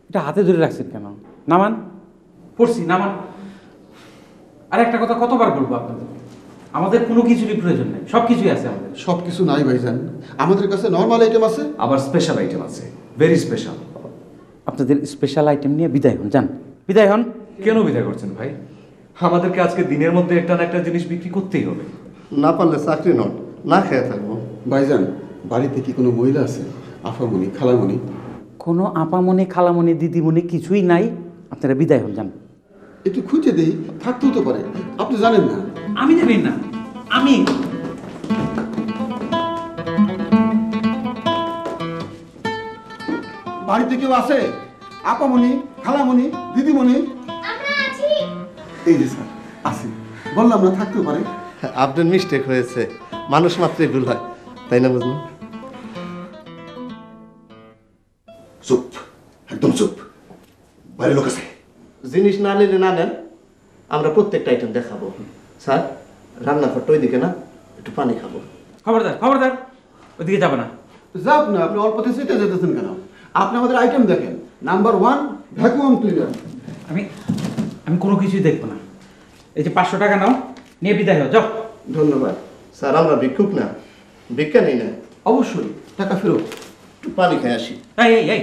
এটা হাতে ধরে রাখছেন কেন? নামান। পড়ছি, নামান। আর একটা কথা কতবার বলবো আপনাদের, আমাদের কোনো কিছুরই প্রয়োজন নেই, সব কিছুই আছে আমাদের। সব কিছু নাই ভাইজান, আমাদের কাছে নর্মাল আইটেম আছে, আবার স্পেশাল আইটেম আছে, ভেরি স্পেশাল। আপনাদের স্পেশাল আইটেম নিয়ে বিদায় হন, যান, বিদায় হন। কেন বিদায় করছেন ভাই? আমাদেরকে আজকে দিনের মধ্যে একটা না একটা জিনিস বিক্রি করতেই হবে। না পারলে চাকরি নট, না খেয়ে থাকবো। ভাইজান বাড়িতে কি কোনো মহিলা আছে? আফামণি, খালামণি? কোনো আপামনি, খালামনি, দিদিমণি কিছুই নাই, আপনারা বিদায় হন, যান। একটু খুঁজে দেই, থাকতেও তো পারে, আপনি জানেন না। আমি জানি না, আমি বাড়িতে কেউ আছে? আপামণি, খালামণি, দিদিমণি? এই যে স্যার আছে, বললাম না থাকতেও পারে। আপনার মিস্টেক হয়েছে, মানুষ মাত্রই ভুল হয়, তাই না বুঝলেন? চুপ, একদম চুপ, বাইরে লোক আছে। জিনিস না নিলে না নেন, আমরা প্রত্যেকটা আইটেম দেখাবো। স্যার রান্নাঘরটা ওইদিকে না, একটু পানি খাবো। খবরদার, খবরদার, ওইদিকে যাবে না। যাক না, আপনি অল্পতে সেটা যেতেছেন কেন? আপনি আমাদের আইটেম দেখেন, নাম্বার 1 ভ্যাকুয়াম ক্লিনার। আমি আমি কোনো কিছুই দেখবো না। এই যে 500 টাকা নাও, নিয়ে বিদায় হও, যাও। ধন্যবাদ স্যার, আমরা ভিক্ষুক না, ভিক্ষা নেই না। অবশ্যই টাকা ফেরত। একটু পানি খেয়ে আসি। এই এই এই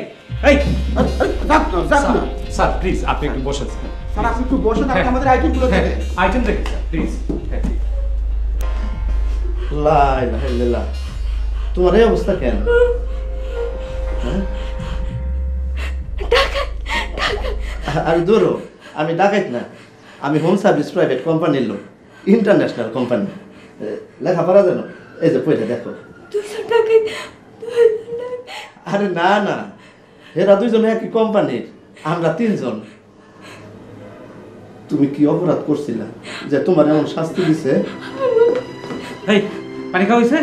এই আরে, আরে, যাক না, যাক না। স্যার প্লিজ আপনি একটু বসেন। স্যার আপনি একটু বসেন, আপনি আমাদের আইটেমগুলো দেখেন। আইটেম দেখেন স্যার প্লিজ। লা ইলাহা ইল্লাল্লাহ, তোমার এই অবস্থা কেন? হ্যাঁ? আরে দূরো, আমি ডাকাইত না, আমি হোম সার্ভিস প্রাইভেট কোম্পানির লোক, ইন্টারন্যাশনাল কোম্পানি। লেখাপড়া জানো? এই যে পয়সা দেখো। আরে না না, এরা দুইজনে একই কোম্পানির, আমরা 3 জন। তুমি কি অপরাধ করছিলা যে তোমার এমন শাস্তি দিছে? এই পানি খাওয়া হয়েছে,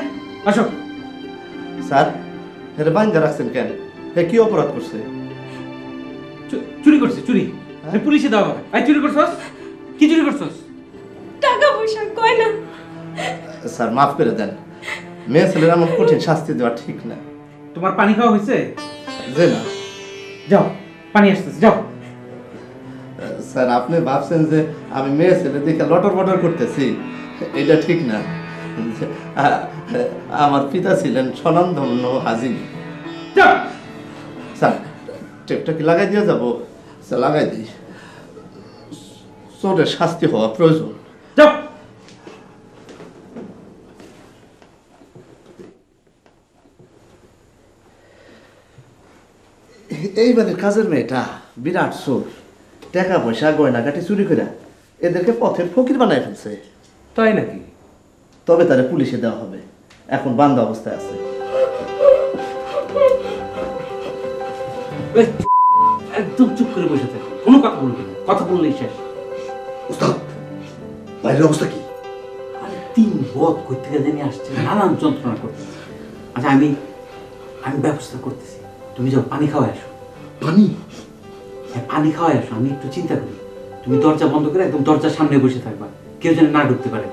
আসো। স্যার হেরে বাইন্দা রাখছেন কেন? হে কি অপরাধ করছে? চুরি করছে, চুরি। এই পুলিশে দাও আমাকে। এই চুরি করছস? কি চুরি করছস? টাকা পয়সা কয় না। স্যার মাফ করে দেন, মেয়ে ছেলের এমন কঠিন শাস্তি দেওয়া ঠিক না। তোমার পানি খাওয়া হয়েছে? যে না যাও, পানি আসতেছে, যাও। স্যার আপনি ভাবছেন যে আমি মেয়ে ছেলে দেখে লটর বটর করতেছি, এটা ঠিক না। আমার পিতা ছিলেন স্বনামধন্য হাজি। যাও। স্যার টেপটা কি লাগাই দিয়ে যাবো? স্যার লাগাই দিই, চোরের শাস্তি হওয়া প্রয়োজন। যাও। এইবারের কাজের মেয়েটা বিরাট চোর, টাকা পয়সা গয়নাগাটি চুরি করে এদেরকে পথের ফকির বানায় ফেলছে। তাই নাকি? তবে তারা পুলিশে দেওয়া হবে, এখন বান্ধা অবস্থায় আছে। এই, একদম চুপ করে বসে থাকো, কোনো কথা বলবি না, কথা বললেই শেষ। উস্তাদ বাইরের অবস্থা কি? আরে 3 বদ করতে জানি আসছে, নানান যন্ত্রণা করতেছে। আচ্ছা আমি ব্যবস্থা করতেছি, তুমি যাও পানি খাওয়াই আসো। পানি? হ্যাঁ পানি খাওয়াই আসো, আমি একটু চিন্তা করি। তুমি দরজা বন্ধ করে একদম দরজার সামনে বসে থাকবা, কেউ যেন না ঢুকতে পারে।